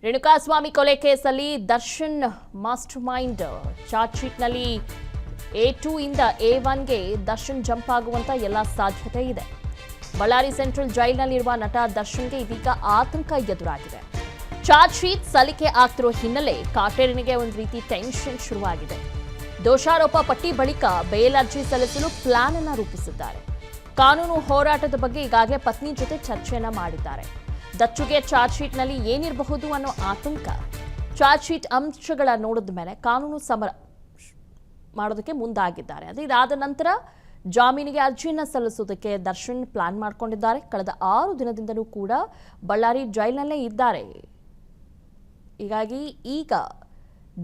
ರೇಣುಕಾಸ್ವಾಮಿ ಕೊಲೆ ಕೇಸಲ್ಲಿ Darshan master mind. Charge ಶೀಟ್ನಲ್ಲಿ A2 ಇಂದ A1ಗೆ ದರ್ಶನ್ ಜಂಪ್ ಆಗುವಂತ ಎಲ್ಲ ಸಾಧ್ಯತೆ ಇದೆ. ಬಳ್ಳಾರಿ ಸೆಂಟ್ರಲ್ ಜೈಲಿನಲ್ಲಿರುವ ನಟ ದರ್ಶನ್ಗೆ ಇದೀಗ ಆತಂಕ ಎದುರಾಗಿದೆ. ಚಾರ್ಜ್ ಶೀಟ್ ಸಲ್ಲಿಕೆ ಆಗ್ತಿರೋ ಹಿನ್ನೆಲೆ ಕಾಟೇರನಿಗೆ ಒಂದು ರೀತಿ ಟೆನ್ಷನ್ ಶುರುವಾಗಿದೆ. ದೋಷಾರೋಪ ಪಟ್ಟಿ ಬಳಿಕ ಬೇಲ್ ಅರ್ಜಿ ಸಲ್ಲಿಸಲು ಪ್ಲಾನ್ ಅನ್ನು ರೂಪಿಸಿದ್ದಾರೆ. ಕಾನೂನು ಹೋರಾಟದ ಬಗ್ಗೆ ಈಗಾಗಲೇ ಪತ್ನಿ ಜೊತೆ ಚರ್ಚೆಯನ್ನ ಮಾಡಿದ್ದಾರೆ. ದಚ್ಚುಗೆ ಚಾರ್ಜ್ ಶೀಟ್ನಲ್ಲಿ ಏನಿರಬಹುದು ಅನ್ನೋ ಆತಂಕ. ಚಾರ್ಜ್ ಶೀಟ್ ಅಂಶಗಳ ನೋಡಿದ ಮೇಲೆ ಕಾನೂನು ಸಮರ ಮಾಡೋದಕ್ಕೆ ಮುಂದಾಗಿದ್ದಾರೆ. ಅದು ಇದಾದ ನಂತರ ಜಾಮೀನಿಗೆ ಅರ್ಜಿಯನ್ನು ಸಲ್ಲಿಸೋದಕ್ಕೆ ದರ್ಶನ್ ಪ್ಲಾನ್ ಮಾಡಿಕೊಂಡಿದ್ದಾರೆ. ಕಳೆದ 6 ದಿನದಿಂದಲೂ ಕೂಡ ಬಳ್ಳಾರಿ ಜೈಲಿನಲ್ಲೇ ಇದ್ದಾರೆ. ಹೀಗಾಗಿ ಈಗ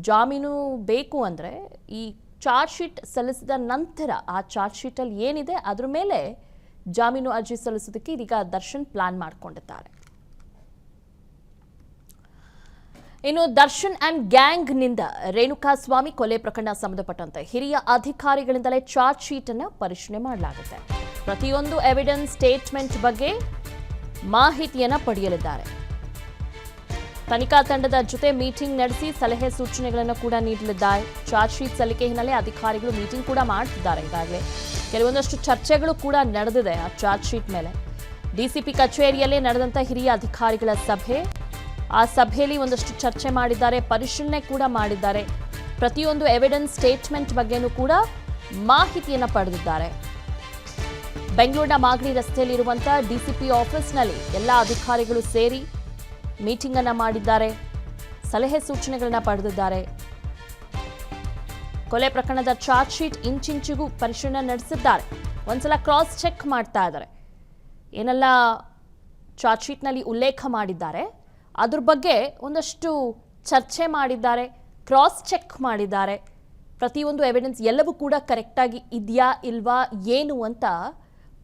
ಜಾಮೀನು ಬೇಕು ಅಂದರೆ ಈ ಚಾರ್ಜ್ ಶೀಟ್ ಸಲ್ಲಿಸಿದ ನಂತರ ಆ ಚಾರ್ಜ್ ಶೀಟಲ್ಲಿ ಏನಿದೆ ಅದ್ರ ಮೇಲೆ ಜಾಮೀನು ಅರ್ಜಿ ಸಲ್ಲಿಸೋದಕ್ಕೆ ಇದೀಗ ದರ್ಶನ್ ಪ್ಲಾನ್ ಮಾಡಿಕೊಂಡಿದ್ದಾರೆ. ಇನ್ನು ದರ್ಶನ್ ಅಂಡ್ ಗ್ಯಾಂಗ್ನಿಂದ ರೇಣುಕಾಸ್ವಾಮಿ ಕೊಲೆ ಪ್ರಕರಣ ಸಂಬಂಧಪಟ್ಟಂತೆ ಹಿರಿಯ ಅಧಿಕಾರಿಗಳಿಂದಲೇ ಚಾರ್ಜ್ ಶೀಟ್ ಅನ್ನು ಪರಿಶೀಲನೆ ಮಾಡಲಾಗುತ್ತೆ. ಪ್ರತಿಯೊಂದು ಎವಿಡೆನ್ಸ್ ಸ್ಟೇಟ್ಮೆಂಟ್ ಬಗ್ಗೆ ಮಾಹಿತಿಯನ್ನು ಪಡೆಯಲಿದ್ದಾರೆ. ತನಿಖಾ ತಂಡದ ಜೊತೆ ಮೀಟಿಂಗ್ ನಡೆಸಿ ಸಲಹೆ ಸೂಚನೆಗಳನ್ನು ಕೂಡ ನೀಡಲಿದ್ದಾರೆ. ಚಾರ್ಜ್ ಶೀಟ್ ಸಲ್ಲಿಕೆ ಹಿನ್ನೆಲೆ ಅಧಿಕಾರಿಗಳು ಮೀಟಿಂಗ್ ಕೂಡ ಮಾಡ್ತಿದ್ದಾರೆ. ಈಗಾಗಲೇ ಕೆಲವೊಂದಷ್ಟು ಚರ್ಚೆಗಳು ಕೂಡ ನಡೆದಿದೆ ಆ ಚಾರ್ಜ್ ಶೀಟ್ ಮೇಲೆ. ಡಿಸಿಪಿ ಕಚೇರಿಯಲ್ಲೇ ನಡೆದಂಥ ಹಿರಿಯ ಅಧಿಕಾರಿಗಳ ಸಭೆ, ಆ ಸಭೆಯಲ್ಲಿ ಒಂದಷ್ಟು ಚರ್ಚೆ ಮಾಡಿದ್ದಾರೆ, ಪರಿಶೀಲನೆ ಕೂಡ ಮಾಡಿದ್ದಾರೆ. ಪ್ರತಿಯೊಂದು ಎವಿಡೆನ್ಸ್ ಸ್ಟೇಟ್ಮೆಂಟ್ ಬಗ್ಗೆನೂ ಕೂಡ ಮಾಹಿತಿಯನ್ನು ಪಡೆದಿದ್ದಾರೆ. ಬೆಂಗಳೂರಿನ ಮಾಗಡಿ ರಸ್ತೆಯಲ್ಲಿರುವಂಥ ಡಿಸಿಪಿ ಆಫೀಸ್ನಲ್ಲಿ ಎಲ್ಲ ಅಧಿಕಾರಿಗಳು ಸೇರಿ ಮೀಟಿಂಗ್ ಅನ್ನು ಮಾಡಿದ್ದಾರೆ, ಸಲಹೆ ಸೂಚನೆಗಳನ್ನ ಪಡೆದಿದ್ದಾರೆ. ಕೊಲೆ ಪ್ರಕರಣದ ಚಾರ್ಜ್ ಶೀಟ್ ಇಂಚಿಂಚಿಗೂ ಪರಿಶೀಲನೆ ನಡೆಸಿದ್ದಾರೆ. ಒಂದ್ಸಲ ಕ್ರಾಸ್ ಚೆಕ್ ಮಾಡ್ತಾ ಇದ್ದಾರೆ. ಏನೆಲ್ಲ ಚಾರ್ಜ್ ಶೀಟ್ನಲ್ಲಿ ಉಲ್ಲೇಖ ಮಾಡಿದ್ದಾರೆ ಅದ್ರ ಬಗ್ಗೆ ಒಂದಷ್ಟು ಚರ್ಚೆ ಮಾಡಿದ್ದಾರೆ, ಕ್ರಾಸ್ ಚೆಕ್ ಮಾಡಿದ್ದಾರೆ. ಪ್ರತಿಯೊಂದು ಎವಿಡೆನ್ಸ್ ಎಲ್ಲವೂ ಕೂಡ ಕರೆಕ್ಟಾಗಿ ಇದೆಯಾ ಇಲ್ವಾ ಏನು ಅಂತ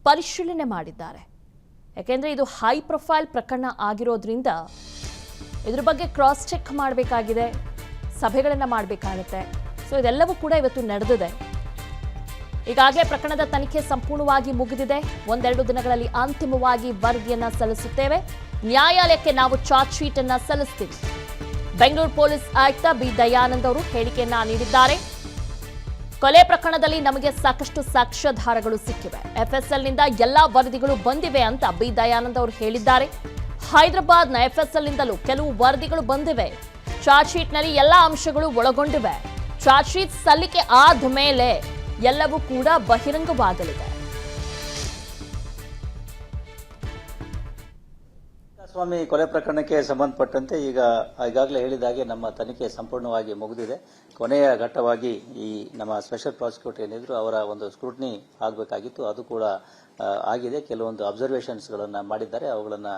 ಪರಿಶೀಲನೆ ಮಾಡಿದ್ದಾರೆ. ಯಾಕೆಂದರೆ ಇದು ಹೈ ಪ್ರೊಫೈಲ್ ಪ್ರಕರಣ ಆಗಿರೋದ್ರಿಂದ ಇದ್ರ ಬಗ್ಗೆ ಕ್ರಾಸ್ ಚೆಕ್ ಮಾಡಬೇಕಾಗಿದೆ, ಸಭೆಗಳನ್ನು ಮಾಡಬೇಕಾಗುತ್ತೆ. ಸೊ ಇದೆಲ್ಲವೂ ಕೂಡ ಇವತ್ತು ನಡೆದಿದೆ. ಈಗಾಗಲೇ ಪ್ರಕರಣದ ತನಿಖೆ ಸಂಪೂರ್ಣವಾಗಿ ಮುಗಿದಿದೆ. 1-2 ದಿನಗಳಲ್ಲಿ ಅಂತಿಮವಾಗಿ ವರದಿಯನ್ನು ಸಲ್ಲಿಸುತ್ತೇವೆ. ನ್ಯಾಯಾಲಯಕ್ಕೆ ನಾವು ಚಾರ್ಜ್ ಶೀಟ್ ಅನ್ನು ಸಲ್ಲಿಸ್ತೀವಿ. ಬೆಂಗಳೂರು ಪೊಲೀಸ್ ಆಯುಕ್ತ ಬಿ ದಯಾನಂದ್ ಅವರು ಹೇಳಿಕೆಯನ್ನ ನೀಡಿದ್ದಾರೆ. ಕೊಲೆ ಪ್ರಕರಣದಲ್ಲಿ ನಮಗೆ ಸಾಕಷ್ಟು ಸಾಕ್ಷ್ಯಾಧಾರಗಳು ಸಿಕ್ಕಿವೆ. ಎಫ್ಎಸ್ಎಲ್ನಿಂದ ಎಲ್ಲಾ ವರದಿಗಳು ಬಂದಿವೆ ಅಂತ ಬಿ ದಯಾನಂದ್ ಅವರು ಹೇಳಿದ್ದಾರೆ. ಹೈದರಾಬಾದ್ನ ಎಫ್ಎಸ್ಎಲ್ನಿಂದಲೂ ಕೆಲವು ವರದಿಗಳು ಬಂದಿವೆ. ಚಾರ್ಜ್ ಶೀಟ್ನಲ್ಲಿ ಎಲ್ಲಾ ಅಂಶಗಳು ಒಳಗೊಂಡಿವೆ. ಚಾರ್ಜ್ ಶೀಟ್ ಸಲ್ಲಿಕೆ ಆದ ಮೇಲೆ ಎಲ್ಲವೂ ಕೂಡ ಬಹಿರಂಗವಾಗಲಿದೆ. ಸ್ವಾಮಿ ಕೊಲೆ ಪ್ರಕರಣಕ್ಕೆ ಸಂಬಂಧಪಟ್ಟಂತೆ ಈಗಾಗಲೇ ಹೇಳಿದ ಹಾಗೆ ನಮ್ಮ ತನಿಖೆ ಸಂಪೂರ್ಣವಾಗಿ ಮುಗಿದಿದೆ. ಕೊನೆಯ ಘಟ್ಟವಾಗಿ ಈ ನಮ್ಮ ಸ್ಪೆಷಲ್ ಪ್ರಾಸಿಕ್ಯೂಟರ್ ಏನಿದ್ರು ಅವರ ಒಂದು ಸ್ಕ್ರೂಟಿನಿ ಆಗಬೇಕಾಗಿತ್ತು, ಅದು ಕೂಡ ಆಗಿದೆ. ಕೆಲವೊಂದು ಅಬ್ಸರ್ವೇಷನ್ಸ್ಗಳನ್ನು ಮಾಡಿದ್ದಾರೆ, ಅವುಗಳನ್ನು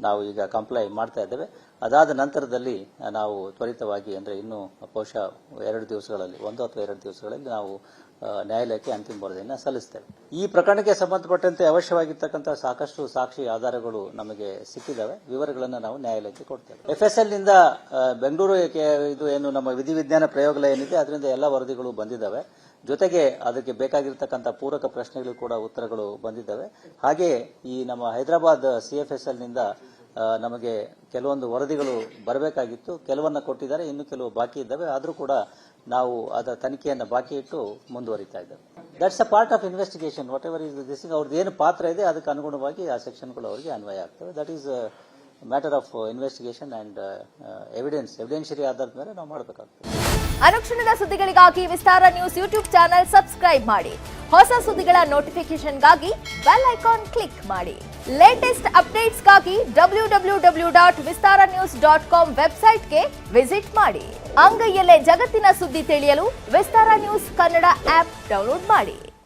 ನಾವು ಈಗ ಕಂಪ್ಲೈ ಮಾಡ್ತಾ ಇದ್ದೇವೆ. ಅದಾದ ನಂತರದಲ್ಲಿ ನಾವು ತ್ವರಿತವಾಗಿ ಅಂದರೆ ಇನ್ನು ಬಹುಶಃ 1 ಅಥವಾ 2 ದಿವಸಗಳಲ್ಲಿ ನಾವು ನ್ಯಾಯಾಲಯಕ್ಕೆ ಅಂತಿಮ ವರದಿಯನ್ನು ಸಲ್ಲಿಸ್ತೇವೆ. ಈ ಪ್ರಕರಣಕ್ಕೆ ಸಂಬಂಧಪಟ್ಟಂತೆ ಅವಶ್ಯವಾಗಿರ್ತಕ್ಕಂಥ ಸಾಕಷ್ಟು ಸಾಕ್ಷಿ ಆಧಾರಗಳು ನಮಗೆ ಸಿಕ್ಕಿದ್ದಾವೆ. ವಿವರಗಳನ್ನು ನಾವು ನ್ಯಾಯಾಲಯಕ್ಕೆ ಕೊಡ್ತೇವೆ. ಎಫ್ಎಸ್ಎಲ್ನಿಂದ ಬೆಂಗಳೂರು ಇದು ಏನು ನಮ್ಮ ವಿಧಿವಿಜ್ಞಾನ ಪ್ರಯೋಗಾಲಯ ಏನಿದೆ ಅದರಿಂದ ಎಲ್ಲ ವರದಿಗಳು ಬಂದಿದ್ದಾವೆ. ಜೊತೆಗೆ ಅದಕ್ಕೆ ಬೇಕಾಗಿರ್ತಕ್ಕಂಥ ಪೂರಕ ಪ್ರಶ್ನೆಗಳು ಕೂಡ ಉತ್ತರಗಳು ಬಂದಿದ್ದಾವೆ. ಹಾಗೆಯೇ ಈ ನಮ್ಮ ಹೈದರಾಬಾದ್ CFSLನಿಂದ ನಮಗೆ ಕೆಲವೊಂದು ವರದಿಗಳು ಬರಬೇಕಾಗಿತ್ತು, ಕೆಲವನ್ನ ಕೊಟ್ಟಿದ್ದಾರೆ, ಇನ್ನು ಕೆಲವು ಬಾಕಿ ಇದ್ದಾವೆ. ಆದರೂ ಕೂಡ ನಾವು ಅದರ ತನಿಖೆಯನ್ನು ಬಾಕಿ ಇಟ್ಟು ಮುಂದುವರಿತಾ ಇದ್ದೇವೆ. That's a part of investigation. What ever is this, ಅವ್ರದ್ದು ಏನು ಪಾತ್ರ ಇದೆ ಅದಕ್ಕೆ ಅನುಗುಣವಾಗಿ ಆ ಸೆಕ್ಷನ್ಗಳು ಅವರಿಗೆ ಅನ್ವಯ ಆಗ್ತವೆ. That is matter of investigation and evidentiary ಆಧಾರದ ಮೇಲೆ ನಾವು ಮಾಡಬೇಕಾಗ್ತದೆ. ಅನುಕ್ಷಣದ ಸುದ್ದಿಗಳಿಗಾಗಿ Vistara news YouTube channel subscribe ಮಾಡಿ. ಹೊಸ ಸುದ್ದಿಗಳ ನೋಟಿಫಿಕೇಶನ್ಗಾಗಿ ಬೆಲ್ ಐಕಾನ್ ಕ್ಲಿಕ್ ಮಾಡಿ. ಲೇಟೆಸ್ಟ್ ಅಪ್ಡೇಟ್ಸ್ಗಾಗಿ www.vistaranews.com ವೆಬ್ಸೈಟ್ಗೆ ವಿಸಿಟ್ ಮಾಡಿ. ಅಂಗೈಯಲ್ಲೇ ಜಗತ್ತಿನ ಸುದ್ದಿ ತಿಳಿಯಲು Vistara news Kannada app download ಮಾಡಿ.